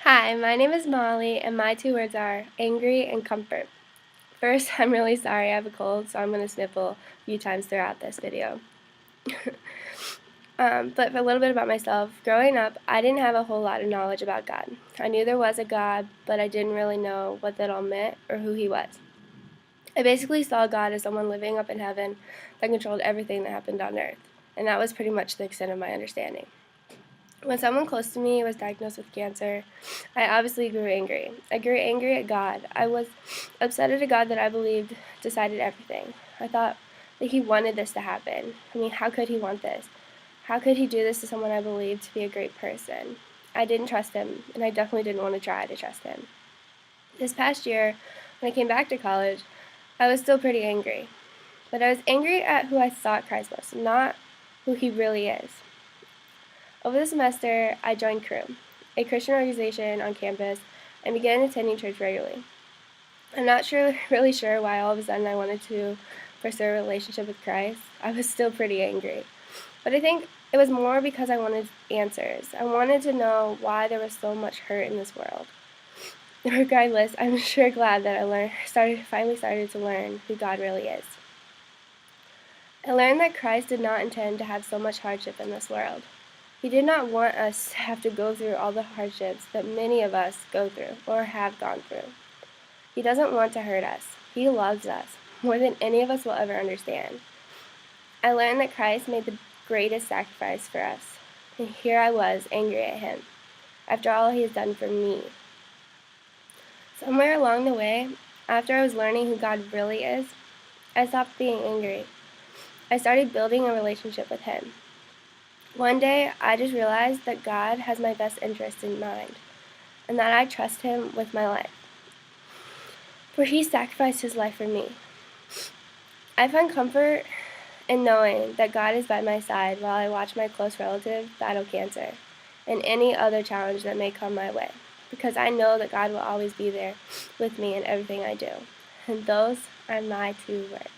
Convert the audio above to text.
Hi, my name is Molly, and my two words are angry and comfort. First, I'm really sorry I have a cold, so I'm going to sniffle a few times throughout this video. But a little bit about myself. Growing up, I didn't have a whole lot of knowledge about God. I knew there was a God, but I didn't really know what that all meant or who he was. I basically saw God as someone living up in heaven that controlled everything that happened on earth, and that was pretty much the extent of my understanding. When someone close to me was diagnosed with cancer, I obviously grew angry. I grew angry at God. I was upset at a God that I believed decided everything. I thought that he wanted this to happen. I mean, how could he want this? How could he do this to someone I believed to be a great person? I didn't trust him, and I definitely didn't want to try to trust him. This past year, when I came back to college, I was still pretty angry. But I was angry at who I thought Christ was, not who he really is. Over the semester, I joined Crew, a Christian organization on campus, and began attending church regularly. I'm not really sure why all of a sudden I wanted to pursue a relationship with Christ. I was still pretty angry. But I think it was more because I wanted answers. I wanted to know why there was so much hurt in this world. Regardless, I'm sure glad that I finally started to learn who God really is. I learned that Christ did not intend to have so much hardship in this world. He did not want us to have to go through all the hardships that many of us go through or have gone through. He doesn't want to hurt us. He loves us more than any of us will ever understand. I learned that Christ made the greatest sacrifice for us, and here I was, angry at him, after all he has done for me. Somewhere along the way, after I was learning who God really is, I stopped being angry. I started building a relationship with him. One day, I just realized that God has my best interest in mind, and that I trust him with my life. For he sacrificed his life for me. I find comfort in knowing that God is by my side while I watch my close relative battle cancer and any other challenge that may come my way, because I know that God will always be there with me in everything I do. And those are my two words.